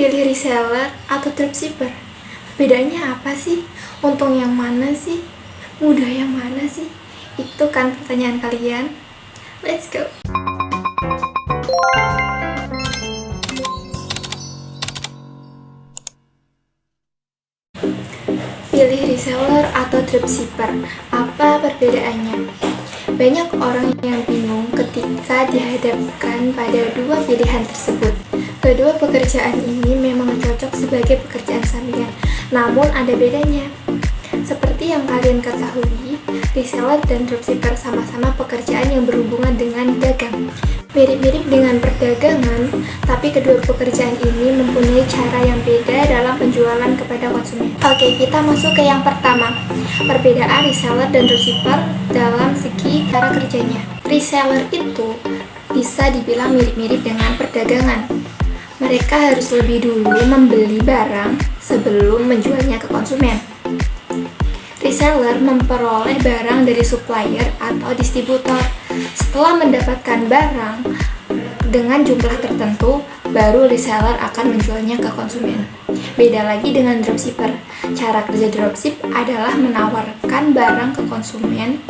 Pilih reseller atau dropshipper? Bedanya apa sih? Untung yang mana sih? Mudah yang mana sih? Itu kan pertanyaan kalian. Let's go! Pilih reseller atau dropshipper? Apa perbedaannya? Banyak orang yang bingung ketika dihadapkan pada dua pilihan tersebut. Kedua pekerjaan ini memang cocok sebagai pekerjaan sampingan, namun ada bedanya. Seperti yang kalian ketahui, reseller dan dropshipper sama-sama pekerjaan yang berhubungan dengan dagang. Mirip-mirip dengan perdagangan, tapi kedua pekerjaan ini mempunyai cara yang beda dalam penjualan kepada konsumen. Oke, kita masuk ke yang pertama. Perbedaan reseller dan dropshipper dalam segi cara kerjanya. Reseller itu bisa dibilang mirip-mirip dengan perdagangan. Mereka harus lebih dulu membeli barang sebelum menjualnya ke konsumen. Reseller memperoleh barang dari supplier atau distributor. Setelah mendapatkan barang dengan jumlah tertentu, baru reseller akan menjualnya ke konsumen. Beda lagi dengan dropshipper. Cara kerja dropship adalah menawarkan barang ke konsumen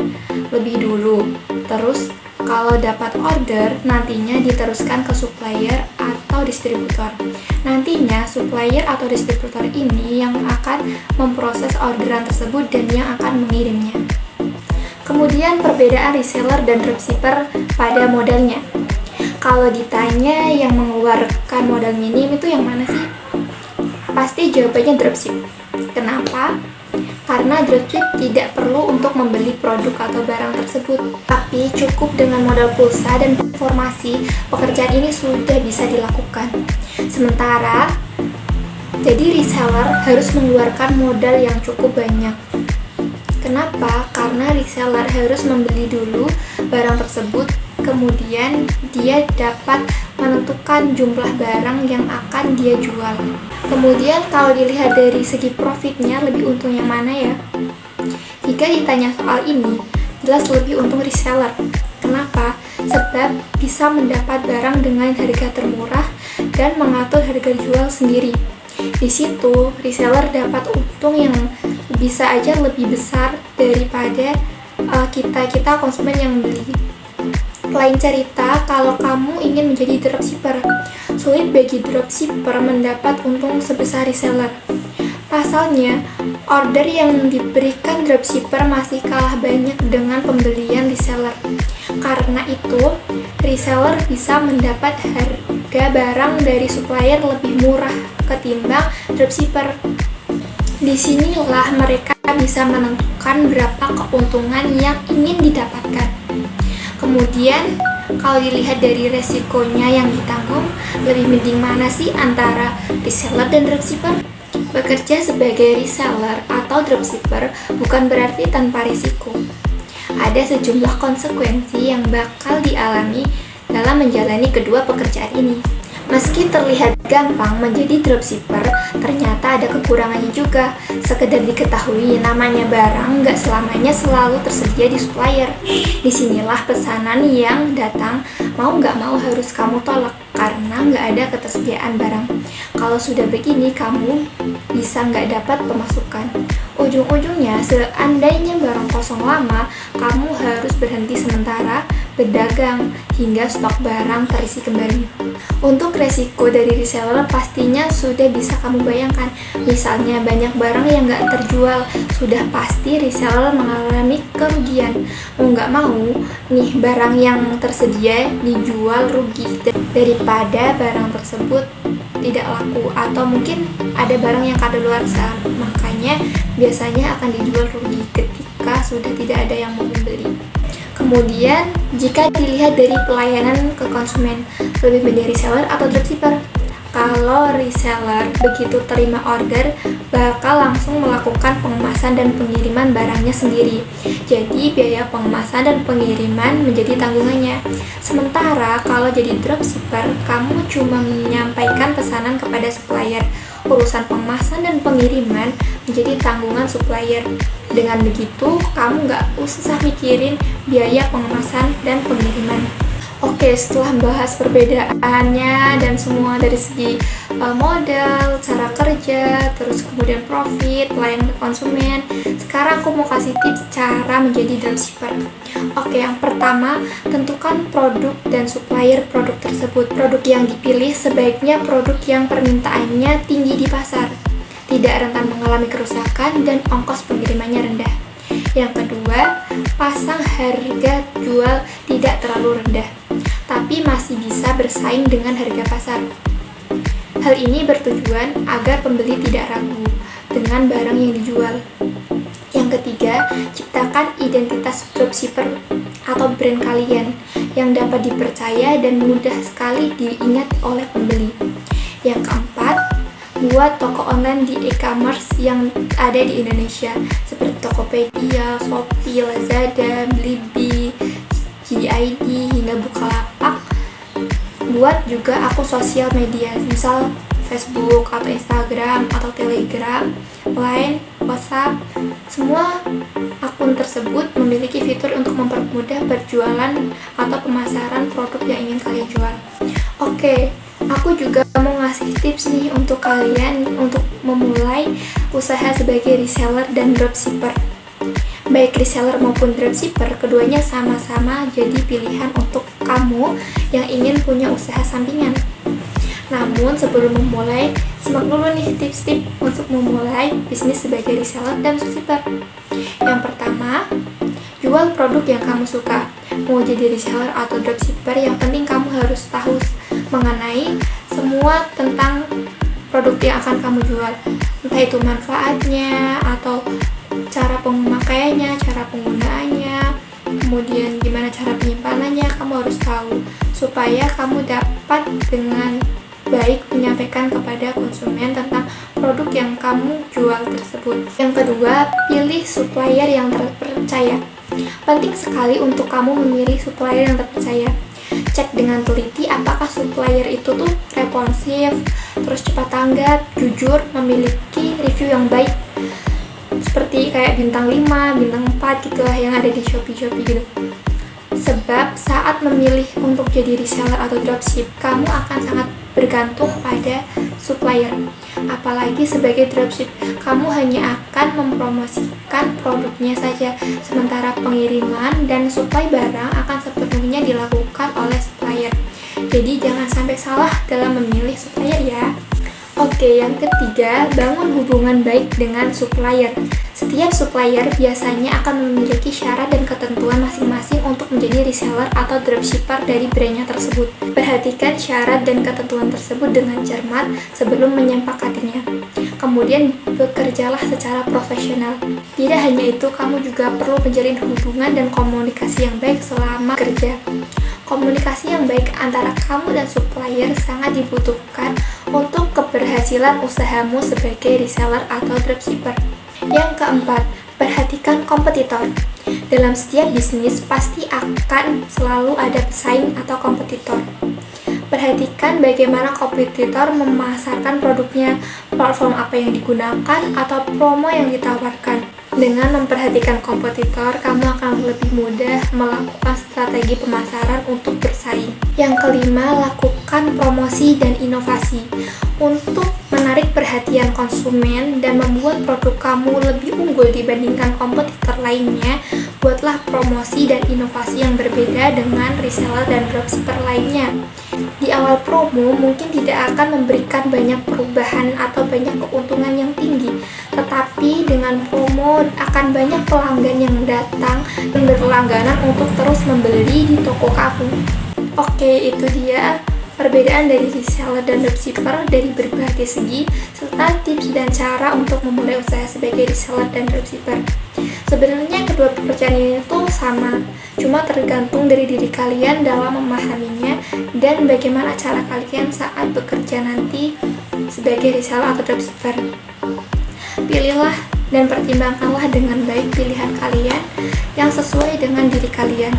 lebih dulu. Terus kalau dapat order, nantinya diteruskan ke supplier atau distributor. Nantinya supplier atau distributor ini yang akan memproses orderan tersebut dan yang akan mengirimnya. Kemudian perbedaan reseller dan dropshipper pada modalnya. Kalau ditanya yang mengeluarkan modal minim itu yang mana sih? Pasti jawabannya dropship. Kenapa? Karena dropship tidak perlu untuk membeli produk atau barang tersebut, tapi cukup dengan modal pulsa dan informasi, pekerjaan ini sudah bisa dilakukan. Sementara, jadi reseller harus mengeluarkan modal yang cukup banyak. Kenapa? Karena reseller harus membeli dulu barang tersebut, kemudian dia dapat menentukan jumlah barang yang akan dia jual. Kemudian kalau dilihat dari segi profitnya, lebih untung yang mana ya? Jika ditanya soal ini, jelas lebih untung reseller. Kenapa? Sebab bisa mendapat barang dengan harga termurah dan mengatur harga jual sendiri. Di situ, reseller dapat untung yang bisa aja lebih besar daripada kita konsumen yang beli. Lain cerita kalau kamu ingin menjadi dropshipper. Sulit bagi dropshipper mendapat untung sebesar reseller. Pasalnya, order yang diberikan dropshipper masih kalah banyak dengan pembelian reseller. Karena itu, reseller bisa mendapat harga barang dari supplier lebih murah ketimbang dropshipper. Disinilah mereka bisa menentukan berapa keuntungan yang ingin didapatkan. Kemudian, kalau dilihat dari resikonya yang ditanggung, lebih mending mana sih antara reseller dan dropshipper? Bekerja sebagai reseller atau dropshipper bukan berarti tanpa risiko. Ada sejumlah konsekuensi yang bakal dialami dalam menjalani kedua pekerjaan ini. Meski terlihat gampang menjadi dropshipper, ternyata ada kekurangannya juga. Sekedar diketahui, namanya barang nggak selamanya selalu tersedia di supplier. Disinilah pesanan yang datang mau nggak mau harus kamu tolak karena nggak ada ketersediaan barang. Kalau sudah begini, kamu bisa nggak dapat pemasukan. Ujung-ujungnya, seandainya barang kosong lama, kamu harus berhenti sementara berdagang hingga stok barang terisi kembali. Untuk resiko dari reseller pastinya sudah bisa kamu bayangkan. Misalnya banyak barang yang nggak terjual, sudah pasti reseller mengalami kerugian. Mau nggak mau, nih barang yang tersedia dijual rugi daripada barang tersebut tidak laku atau mungkin ada barang yang kadaluarsa. Makanya biasanya akan dijual rugi ketika sudah tidak ada yang mau membeli. Kemudian, jika dilihat dari pelayanan ke konsumen, lebih mending reseller atau dropshipper? Kalau reseller begitu terima order, bakal langsung melakukan pengemasan dan pengiriman barangnya sendiri. Jadi, biaya pengemasan dan pengiriman menjadi tanggungannya. Sementara, kalau jadi dropshipper, kamu cuma menyampaikan pesanan kepada supplier. Urusan pengemasan dan pengiriman menjadi tanggungan supplier. Dengan begitu, kamu nggak usah mikirin biaya pengemasan dan pengiriman. Oke, setelah bahas perbedaannya dan semua dari segi modal, cara kerja, terus kemudian profit, pelayanan ke konsumen, sekarang aku mau kasih tips cara menjadi dropshipper. Oke, yang pertama, tentukan produk dan supplier produk tersebut. Produk yang dipilih sebaiknya produk yang permintaannya tinggi di pasar, tidak rentan mengalami kerusakan, dan ongkos pengirimannya rendah. Yang kedua, pasang harga jual tidak terlalu rendah, tapi masih bisa bersaing dengan harga pasar. Hal ini bertujuan agar pembeli tidak ragu dengan barang yang dijual. Yang ketiga, ciptakan identitas dropshipper atau brand kalian yang dapat dipercaya dan mudah sekali diingat oleh pembeli. Yang keempat, buat toko online di e-commerce yang ada di Indonesia seperti Tokopedia, Shopee, Lazada, Blibli, JD.id hingga Bukalapak. Buat juga akun sosial media, misal Facebook atau Instagram atau Telegram, Line, WhatsApp. Semua akun tersebut memiliki fitur untuk mempermudah berjualan atau pemasaran produk yang ingin kalian jual. Oke, aku juga mau ngasih tips nih untuk kalian untuk memulai usaha sebagai reseller dan dropshipper. Baik reseller maupun dropshipper, keduanya sama-sama jadi pilihan untuk kamu yang ingin punya usaha sampingan. Namun sebelum memulai, simak dulu nih tips-tips untuk memulai bisnis sebagai reseller dan dropshipper. Yang pertama, jual produk yang kamu suka. Mau jadi reseller atau dropshipper, yang penting kamu harus tahu mengenai semua tentang produk yang akan kamu jual, entah itu manfaatnya atau cara pemakaiannya, cara penggunaannya, kemudian gimana cara penyimpanannya. Kamu harus tahu supaya kamu dapat dengan baik menyampaikan kepada konsumen tentang produk yang kamu jual tersebut. Yang kedua, pilih supplier yang terpercaya. Penting sekali untuk kamu memilih supplier yang terpercaya. Cek dengan teliti apakah supplier itu tuh responsif, terus cepat tanggap, jujur, memiliki review yang baik, seperti kayak bintang 5, bintang 4 gitu lah yang ada di Shopee gitu. Sebab saat memilih untuk jadi reseller atau dropship, kamu akan sangat bergantung pada supplier. Apalagi sebagai dropship, kamu hanya akan mempromosikan produknya saja, sementara pengiriman dan supply barang akan sepenuhnya dilakukan oleh supplier. Jadi jangan sampai salah dalam memilih supplier ya. Oke, yang ketiga, bangun hubungan baik dengan supplier. Setiap supplier biasanya akan memiliki syarat dan ketentuan masing-masing untuk menjadi reseller atau dropshipper dari brandnya tersebut. Perhatikan syarat dan ketentuan tersebut dengan cermat sebelum menyepakatinya. Kemudian bekerjalah secara profesional. Tidak hanya itu, kamu juga perlu menjalin hubungan dan komunikasi yang baik selama kerja. Komunikasi yang baik antara kamu dan supplier sangat dibutuhkan untuk keberhasilan usahamu sebagai reseller atau dropshipper. Yang keempat, perhatikan kompetitor. Dalam setiap bisnis pasti akan selalu ada pesaing atau kompetitor. Perhatikan bagaimana kompetitor memasarkan produknya, platform apa yang digunakan, atau promo yang ditawarkan. Dengan memperhatikan kompetitor, kamu akan lebih mudah melakukan strategi pemasaran untuk bersaing. Yang kelima, lakukan promosi dan inovasi. Untuk menarik perhatian konsumen dan membuat produk kamu lebih unggul dibandingkan kompetitor lainnya, buatlah promosi dan inovasi yang berbeda dengan reseller dan dropshipper lainnya. Di awal promo mungkin tidak akan memberikan banyak perubahan atau banyak keuntungan yang tinggi, tetapi dengan promo akan banyak pelanggan yang datang dan berlangganan untuk terus membeli di toko kamu. Oke, itu dia perbedaan dari reseller dan dropshipper dari berbagai segi, serta tips dan cara untuk memulai usaha sebagai reseller dan dropshipper. Sebenarnya kedua pekerjaan ini tuh sama, cuma tergantung dari diri kalian dalam memahaminya dan bagaimana cara kalian saat bekerja nanti sebagai reseller atau dropshipper. Pilihlah dan pertimbangkanlah dengan baik pilihan kalian yang sesuai dengan diri kalian.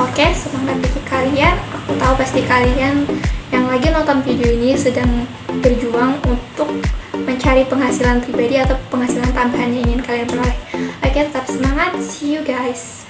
Oke, semangat bagi kalian. Aku tahu pasti kalian yang lagi nonton video ini sedang berjuang untuk mencari penghasilan pribadi atau penghasilan tambahan yang ingin kalian peroleh. Oke, tetap semangat. See you guys.